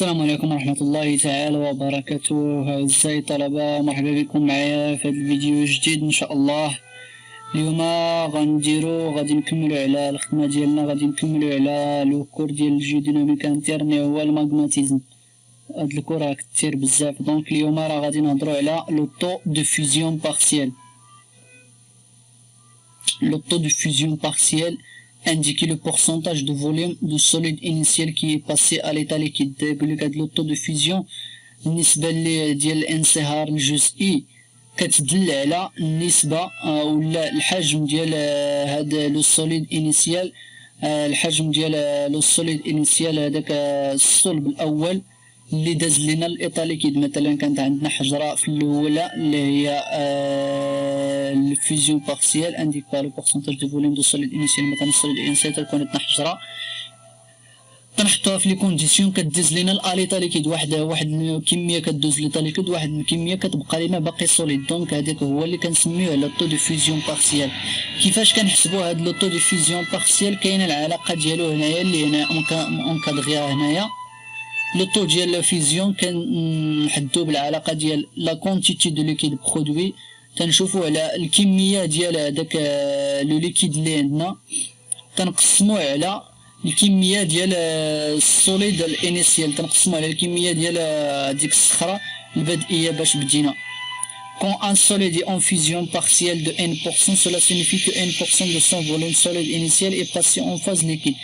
السلام عليكم ورحمة الله تعالى وبركاته. أعزائي الطلبة، مرحبا بكم معايا في هذا الفيديو جديد إن شاء الله. اليوم غادي نكملو على الخدمة ديالنا، غادي نكملو على لو كور ديال الجيو ديناميك انترن هو الماغماتيزم. هاد الكور راه كتير بزاف، دونك اليوم راه غادي نهضرو على لو طو دو فيزيون بارسيال. Le taux de fusion partielle indique le pourcentage de volume de solide initial qui est passé à l'état liquide. Le taux de fusion النسبة ديال الانصهار الجزئي كتدل على النسبة ولا الحجم ديال هذا لو سوليد انيسيال، الحجم ديال لو سوليد انيسيال هذاك الصلب الاول اللي داز لنا الايطا ليكيد. مثلا كانت عندنا حجره في الاولى اللي هي الفيزيون بارسيال انديك با لو بورسونتاج دو فوليوم دو سوليد انيسيال. مثلا السوليد انيسيال تكون عندنا حجره تنحطوها في لي كونديسيون كدوز لنا الاليطا ليكيد، واحد الكميه كدوز ليطا ليكيد، واحد الكميه كتبقى لنا باقي سوليد. دونك هذاك هو اللي كنسميوه على طو دو فيزيون بارسيال. كيفاش كنحسبوا هذا لو طو دو فيزيون بارسيال؟ كاينه العلاقه ديالو هنايا اللي هنا اونكادغيها هنايا. لو طو ديال لا فيزيون كنحددو بالعلاقه ديال لا كونتيتي دو ليكيد برودوي، تنشوفوا على الكميه ديال هذاك لو ليكيد اللي عندنا تنقسمو على الكميه ديال السوليد الانيسيال، تنقسمو على الكميه ديال ديك الصخره البدئيه باش بدينا. Quand un solide est en fusion partielle de n%, cela signifie que n% de son volume solide initial est passé en phase liquide.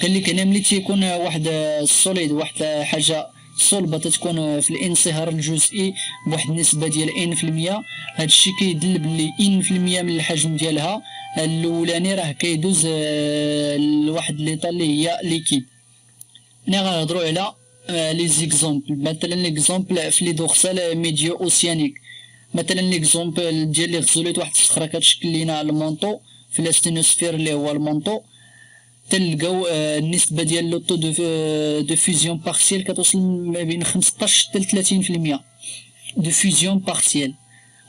قال لك هنا ملي تيكون واحد السوليد، واحد حاجه صلبه تتكون في الانصهار الجزئي بواحد النسبه ديال n%، هادشي كيدل بلي n% من الحجم ديالها الاولاني راه كيدوز لواحد ليطا اللي هي ليكيد. هنا غنهضروا على لي زيكزامبل. مثلا ليكزامبل في لي دورسال ميديو اوسيانيك، مثلا ليكزامبل ديال لي غزوليت واحد الصخره كتشكل لينا المونطو في الاستينوسفير اللي هو المونطو، تلقاو النسبه ديال لو طو دو فيزيون بارسيال كتوصل ما بين 15 حتى 30% دو فيزيون بارسيال.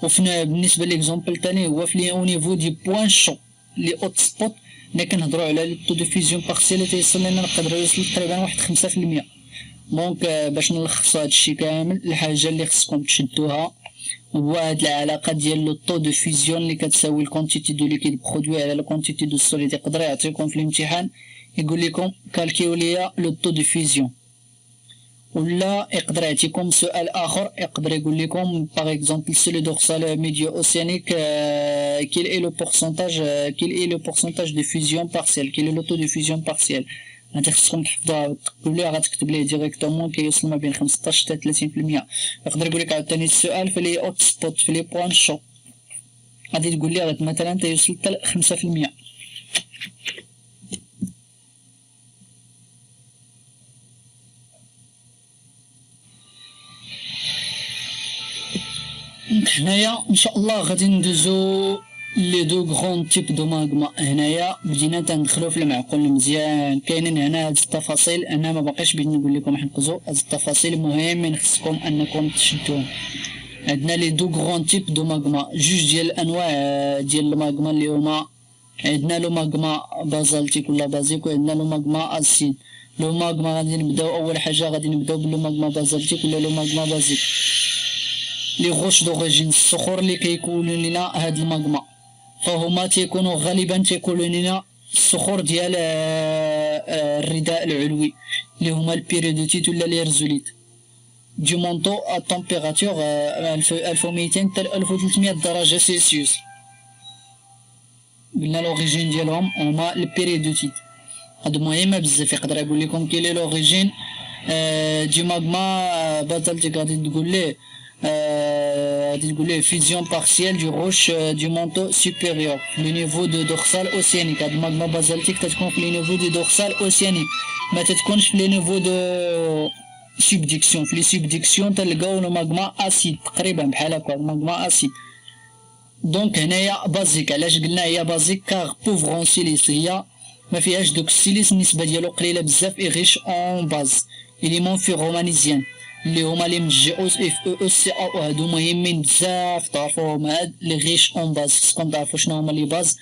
وفنا بالنسبه ليكزامبل ثاني هو في لي او نيفو دي بوين شو لي اوت سبوت، ملي كنهضروا على لو طو دو فيزيون بارسيال تيوصل لنا نقدروا يوصل تقريبا واحد 5%. دونك باش نلخصوا هادشي كامل، الحاجه اللي خصكم تشدوها هو هاد العلاقه ديال لو طو دو فيزيون اللي كتساوي الكونتيتي دو ليكيد برودوي على الكونتيتي دو سوليد. يقدر يعطيكم في الامتحان يقول لكم كالكيو ليا لو طو دو فيزيون، ولا يقدر يعطيكم سؤال اخر يقدر يقول لكم باغ اكزومبل سي لو دورسال ميديو اوسيانيك كيل اي لو بورسونتاج دو فيزيون بارسيال، كيل لو طو دو فيزيون بارسيال. هادي خصكم تحفظوها وتكتبوا ليها، غتكتب ليه ديريكتومون كيوصل ما بين 15 حتى 30%. يقدر يقول لك عاوتاني السؤال في لي اوت سبوت في لي بوين شو، غادي تقول ليه مثلا تيوصل حتى 5%. هنايا ان شاء الله غادي ندوزو لي دو غرون تيب دو ماغما. هنايا بدينا تندخلو في المعقول مزيان. كاينين هنا هاد التفاصيل، انا ما باقيش بغيت نقول لكم حنقزو هاد التفاصيل مهمين خصكم انكم تشدوهم. عندنا لي دو غرون تيب دو ماغما، جوج ديال الانواع ديال الماغما اللي هما عندنا لو ماغما بازالتيك ولا بازيك، وعندنا لو ماغما اسيد. لو ماغما غادي نبداو اول حاجه غادي نبداو بلو ماغما بازالتيك ولا لو ماغما بازيك. لي غوش دوريجين، الصخور اللي كيكونوا لنا هاد الماغما فهما تيكونوا غالبا تيكونوا لنا الصخور ديال الرداء العلوي اللي هما البيريدوتيت ولا لي رزوليت دي مونطو ا تمبيراتور 1200 حتى 1300 درجه سلسيوس. قلنا لوريجين ديالهم هما البيريدوتيت. هادو مهمه بزاف. يقدر يقول لكم كاين لوريجين دي ماغما بازالتيك، غادي تقول ليه فيزيون بارسيال دو روش دو مونطو سوبيريور في لي نيفو دو دورسال اوسيانيك. هاد الماغما بازالتيك تتكون في لي نيفو دو دورسال اوسيانيك، ما تتكونش في لي نيفو دو سوبديكسيون. في لي سوبديكسيون تلقاو الماغما اسيد تقريبا بحال هكا، الماغما اسيد. دونك هنايا بازيك. علاش قلنا هي بازيك؟ كار بوفر اون سيليس، هي ما فيهاش دوك السيليس، النسبه ديالو قليله بزاف. اي ريش اون باز اليمون في رومانيزيان اللي هما لي من جي او اف او سي او. هادو مهمين بزاف تعرفوهم، هاد لي ريش اون باز خصكم تعرفوا شنو هما لي باز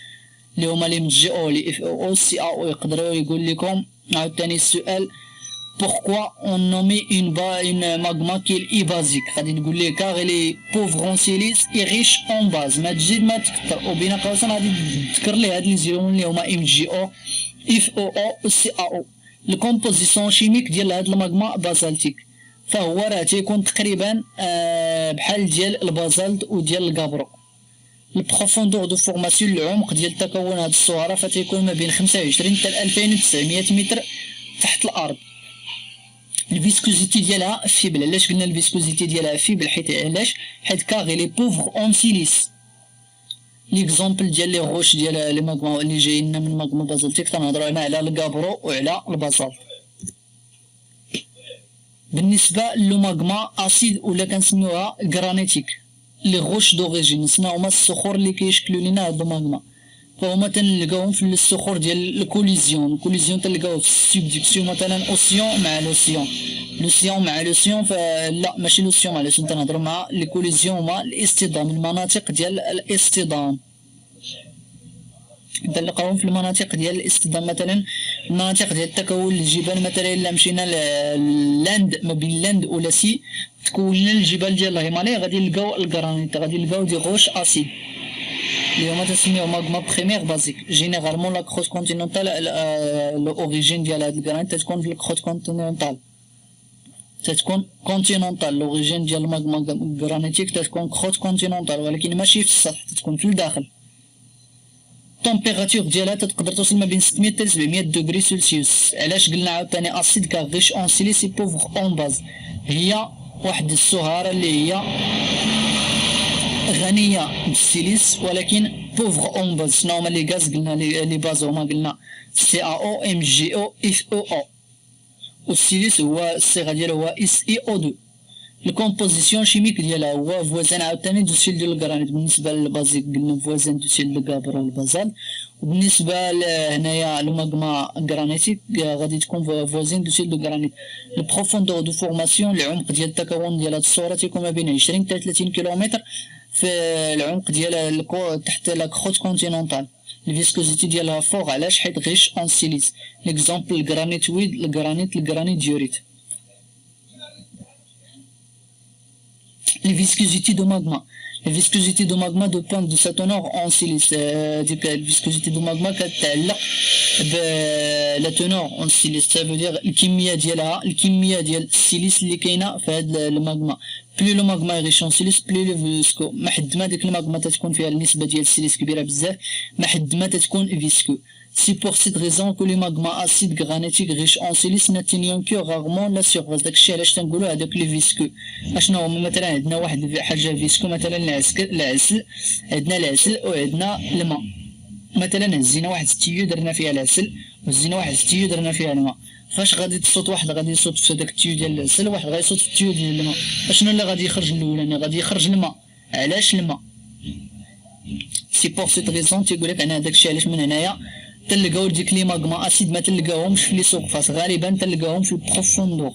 اللي هما لي من جي او لي اف او سي او. يقدروا يقول لكم عاوتاني السؤال pourquoi on nommait une magma qui est basique. غادي نقول لك car elle est pauvre en silice et riche en base. ما تزيد ما تكثر، وبين قوسين غادي تذكر لي هاد لي زيرون اللي هما MgO FOO CaO. الكومبوزيسيون شيميك ديال هاد الماغما بازالتيك فهو راه تيكون تقريبا بحال ديال البازالت وديال الكابرو. البروفوندور دو فورماسيون العمق ديال تكون هاد الصهره فتيكون ما بين 25 حتى 2900 متر تحت الارض. الفيسكوزيتي ديالها فيبل. علاش قلنا الفيسكوزيتي ديالها فيبل؟ حيت كاغي لي بوفغ اون سيليس. ليكزومبل ديال لي غوش ديال لي ماغما اللي جايين من ماغما بازالتيك تنهضروا هنا على الكابرو وعلى البازالت. بالنسبه لو ماغما اسيد ولا كنسميوها غرانيتيك لي غوش دوريجين هما الصخور اللي كيشكلوا لينا هاد الماغما، فهما تنلقاوهم في الصخور ديال الكوليزيون تنلقاوه في السبدكسيون مثلا اوسيون مع لوسيون مع لوسيون فلا ماشي لوسيون مع لوسيون تنهضروا مع لي كوليزيون هما الاصطدام، المناطق ديال الاصطدام تلقاوهم في المناطق ديال الاصطدام. مثلا المناطق ديال تكون الجبال مثلا الا مشينا لاند ما بين لاند ولا سي تكون لنا الجبال ديال الهيمالايا غادي نلقاو الكرانيت، غادي نلقاو دي غوش اسيد اللي هما تسميو ماغما بريمير بازيك. جينيرالمون لا كروت كونتينونتال الاوريجين ديال هاد الكرانيت تتكون في الكروت كونتينونتال لوريجين ديال الماغما غرانيتيك تتكون كروت كونتينونتال ولكن ماشي في السطح، تتكون في الداخل. التمبيراتور ديالها تقدر توصل ما بين 600 حتى 700 دوغري سلسيوس. علاش قلنا عاوتاني اسيد كار ريش اون سيليس بوفغ اون باز؟ هي واحد السهاره اللي هي غنيه بالسيليس ولكن بوفغ اون باز. شنو هما لي غاز؟ قلنا لي باز هما قلنا CaO MgO FOO، والسيليس هو الصيغه ديالو هو SiO2. الكومبوزيسيون شيميك ديالها هو فوازان عاوتاني دو سيل ديال الكرانيت. بالنسبه للبازيك قلنا فوازان دو سيل دو كابرو والبازال، وبالنسبه لهنايا الماغما غرانيتيك غادي تكون فوازين دو سيل دو غرانيت. البروفوندور دو فورماسيون العمق ديال التكون ديال هاد الصوره تيكون ما بين 20 حتى 30 كيلومتر في العمق ديال تحت لا كروت كونتينونتال. الفيسكوزيتي ديالها فوق. علاش؟ حيت غيش اون سيليس. ليكزومبل الجرانيت ويد الجرانيت ديوريت. Les viscosités de magma. La viscosité de magma dépend de sa teneur en silice. La viscosité de magma كتعلق بلا teneur en silice. Ça veut dire الكمية ديال السيليس اللي كاينة في هاد الماغما. بلي لو ماغما ريش اون سيليس بلي لو فيسكو. ما حد ما ديك الماغما تتكون فيها النسبة ديال السيليس كبيرة بزاف ما حد ما تتكون فيسكو. C'est pour cette raison que les magmas acides granitiques riches en silice n'atteignent que rarement la surface. داكشي علاش تنقولوا هذاك لي فيسكو. اشنو هما؟ مثلا عندنا واحد الحاجه فيسكو مثلا العسل، عندنا العسل وعندنا الماء. مثلا هزينا واحد التيو درنا فيها العسل وهزينا واحد التيو درنا فيها الماء، فاش غادي تصوت واحد غادي يصوت في هذاك التيو ديال العسل وواحد غادي يصوت في التيو ديال الماء. اشنو اللي غادي يخرج الاولاني؟ غادي يخرج الماء. علاش الماء؟ سي بور سيت ريزون تيقول لك انا داكشي علاش من هنايا تلقاو ديك لي ماغما اسيد ما تلقاوهمش في لي سورفاس، غالبا تلقاوهم في البروفوندور.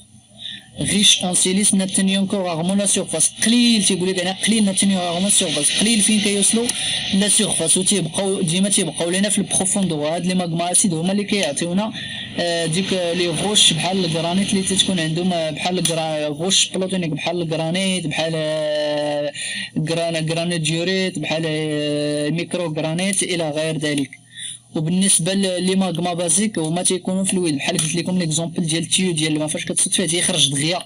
غيش اون سيليس ناتنيون كو رارمون لا سورفاس. قليل تيقول لك انا قليل ناتنيون رارمون سورفاس، قليل فين كيوصلوا لا سورفاس وتيبقاو ديما تيبقاو لنا في البروفوندور. هاد لي ماغما اسيد هما اللي كيعطيونا ديك لي غوش بحال الجرانيت اللي تتكون عندهم بحال غوش بلوتونيك بحال الجرانيت بحال جرانيت ديوريت بحال ميكرو جرانيت الى غير ذلك. وبالنسبه لي ماغما بازيك هما تيكونوا في الويد بحال قلت لكم ليكزومبل ديال التيو ديال الماء فاش كتصد فيه تيخرج دغيا.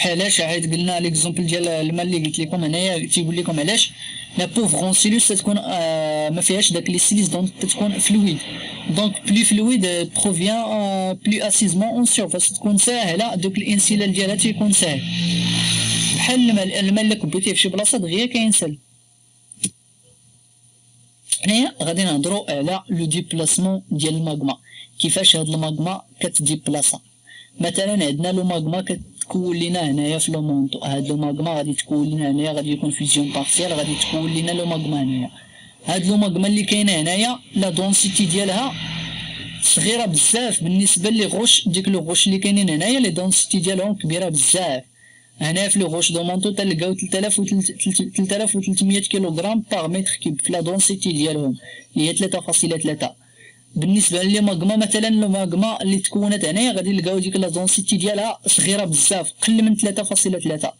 علاش؟ عاد قلنا ليكزومبل ديال الماء اللي قلت لكم هنايا تيقول لكم علاش لا بوفغون سيلوس تكون ما فيهاش داك لي سيليس دونك تكون فلويد. دونك بلي فلويد بروفيان بلي اسيزمون اون سيرفاس تكون ساهله دوك الانسلال ديالها تيكون ساهل بحال الماء اللي كبيتيه في شي بلاصه دغيا كينسل. هنايا غادي نهضروا على لو ديبلاسمون ديال الماغما، كيفاش هاد الماغما كتديبلاصا. مثلا عندنا لو ماغما كتكون لينا هنايا في لو مونطو، هاد لو ماغما غادي تكون لينا هنايا غادي يكون فيزيون بارسيال غادي تكون لينا لو ماغما هنايا. هاد لو ماغما اللي كاينه هنايا لا دونسيتي ديالها صغيره بزاف بالنسبه لي غوش. ديك لو غوش اللي كاينين هنايا لي دونسيتي ديالهم كبيره بزاف. هنا في لو غوش دو مونطو تلقاو 3300 كيلوغرام باغ متر كيب في لا دونسيتي ديالهم اللي هي 3.3. بالنسبه لي ماغما مثلا، الماغما اللي تكونت هنايا غادي نلقاو ديك لا دونسيتي ديالها صغيره بزاف، قل من 3.3.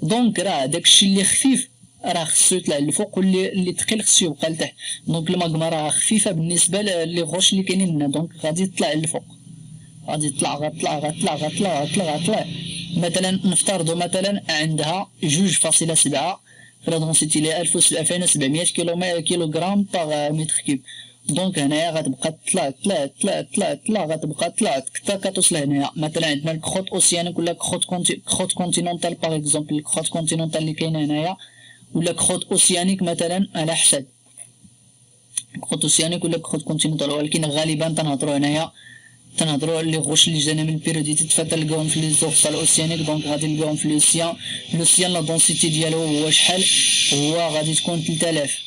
دونك راه داكشي اللي خفيف راه خصو يطلع للفوق، واللي ثقيل خصو يبقى لتحت. دونك الماغما راه خفيفه بالنسبه لي غوش اللي كاينين هنا، دونك غادي تطلع للفوق، غادي تطلع غطلع غطلع غطلع غطلع غطلع. مثلا نفترضوا مثلا عندها 2.7 في لا دونسيتي لي 2700 كيلوغرام باغ متر كيب. دونك هنايا غتبقى تطلع تطلع تطلع تطلع تطلع، غتبقى تطلع حتى كتوصل هنايا. مثلا عندنا الكخوت اوسيانيك ولا كخوت كونتينونتال باغ اكزومبل، الكخوت كونتينونتال اللي كاينه هنايا ولا كخوت اوسيانيك مثلا على حسب كخوت اوسيانيك ولا كخوت كونتينونتال. ولكن غالبا تنهضروا هنايا تنهضروا لي غوش اللي جانا من البيريوديتي تلقاوهم في لي زورس الاوسيانيك. دونك غادي نلقاوهم في لوسيان لا دونسيتي ديالو هو شحال؟ هو غادي تكون 3000.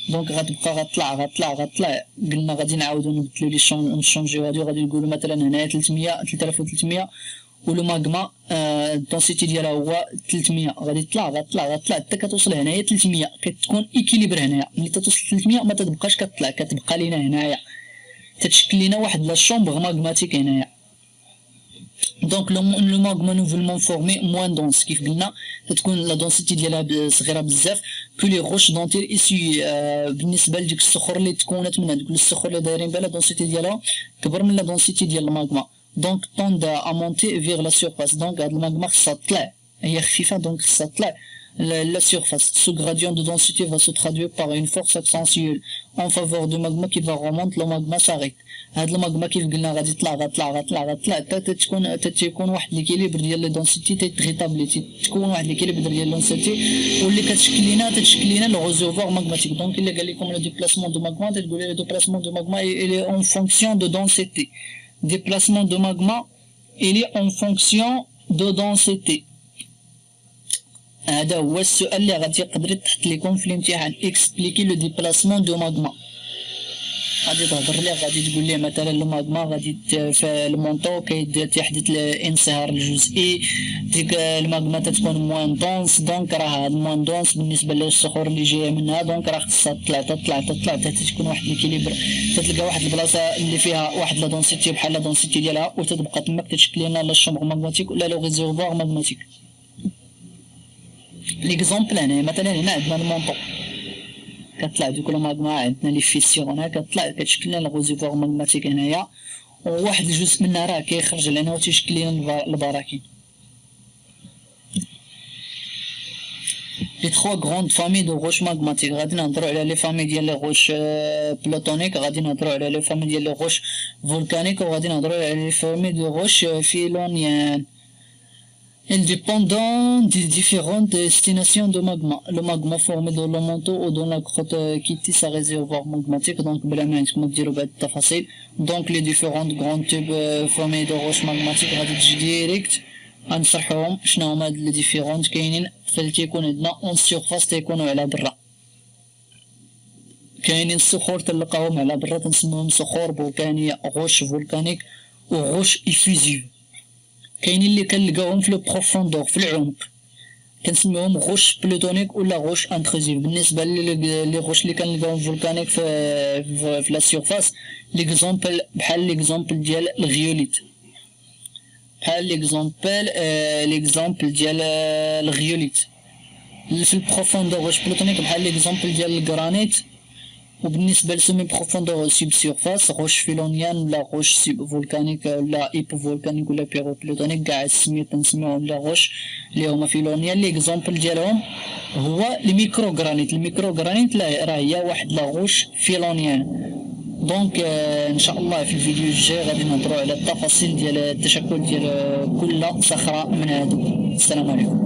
دونك غتبقى غطلع غطلع غطلع. قلنا غادي نعاودو نبدلو لي نشونجيو هادو، غادي نقولو مثلا هنايا 3300 ولو ماغما الدونسيتي ديالها هو 300. غادي تطلع غطلع غطلع حتى كتوصل هنايا 300. كتكون ايكيليبر هنايا. ملي توصل 300 ما تبقاش كتطلع، كتبقى لينا هنايا تتشكل لينا واحد لا شومبر ماغماتيك هنايا. دونك لو ماغما نوفلمون فورمي موان دونس كيف قلنا تتكون لا دونسيتي ديالها صغيره بزاف كو لي غوش دونتير اسي بالنسبه لديك الصخور اللي تكونت من هذوك الصخور اللي دايرين بها لا دونسيتي ديالها كبر من لا دونسيتي ديال الماغما. دونك طوند ا مونتي فيغ لا سيرفاس. دونك هاد الماغما خصها تطلع، هي خفيفه دونك خصها تطلع la surface. Ce gradient de densité va se traduire par une force accentuelle en faveur du magma qui va remonter. Le magma s'arrête. هاد الماغما كيف قلنا غادي يطلع غطلع غطلع غطلع حتى تكون واحد ليكيليبر ديال لي دونسيتي تيتغيتابلي، تكون واحد ليكيليبر ديال لونسيتي واللي تتشكل لينا لو ريزيرفوار ماغماتيك. دونك الا قال لكم لو ديبلاسمون دو ماغما تقول لي لو ديبلاسمون دو ماغما il est en fonction de densité. déplacement de magma il est en fonction de densité. هذا هو السؤال اللي غادي يقدر يتحط لكم في الامتحان. اكسبليكي لو ديبلاسمون دو ماغما. غادي تهضر ليه، غادي تقول ليه مثلا الماغما غادي في المونطو كيحدث الانصهار الجزئي، ديك الماغما تتكون موان دونس. دونك راه هاد موان دونس بالنسبه للصخور اللي جايه منها، دونك راه خصها تطلع تطلع تطلع حتى تكون واحد ليكيليبر، تلقى واحد البلاصه اللي فيها واحد لا دونسيتي بحال لا دونسيتي ديالها وتتبقى تماك تشكل لنا لا شومبر ماغماتيك ولا لو ريزيرفوار ماغماتيك. ليكزومبل هنا مثلا هنا عندنا المونطو كتطلع دوك الماغما، عندنا لي فيسيون هنا كتطلع كتشكل لنا الغوزيفوار ماغماتيك هنايا، وواحد الجزء منها راه كيخرج لنا وتيشكل لنا البراكين. لي 3 غروند فامي دو روش ماغماتيك غادي نهضروا على لي فامي ديال لي روش بلوتونيك، غادي نهضروا على لي فامي ديال لي روش فولكانيك، وغادي نهضروا على لي فامي دو روش فيلونيان. Indépendant des différentes destinations de magma. Le magma formé dans le manteau ou dans la grotte quitte sa réservoir magmatique. Donc, donc les différentes grandes tubes formés de roches magmatiques غادي direct غنشرحوهم شنو هما هاد لي ديفيرونت. كاينين في تيكون عندنا اون سيرفاس تيكونوا على برا، كاينين الصخور تلقاوهم على برا تنسموهم صخور فولكانيه غوش فولكانيك وغوش افيزيف. كاينين اللي كنلقاوهم في لو بروفوندور في العمق كنسميوهم غوش بلوتونيك ولا غوش انتروزيف. بالنسبه لي غوش اللي كنلقاوهم فولكانيك في لا سيرفاس ليكزومبل بحال ليكزومبل ديال الغيوليت، بحال ليكزومبل ديال الغيوليت في البروفوندور غوش بلوتونيك بحال ليكزومبل ديال الجرانيت. وبالنسبه لسيمي بروفوندور سيب سيرفاس غوش فيلونيان ولا غوش سيب فولكانيك ولا ايبو فولكانيك ولا بيرو بلوتونيك، كاع السميات تنسميوهم لي غوش اللي هما فيلونيان. ليكزومبل ديالهم هو الميكرو غرانيت. الميكرو غرانيت راه هي واحد لا غوش فيلونيان. دونك ان شاء الله في الفيديو الجاي غادي نهضروا على التفاصيل ديال التشكل ديال كل صخره من هادو. السلام عليكم.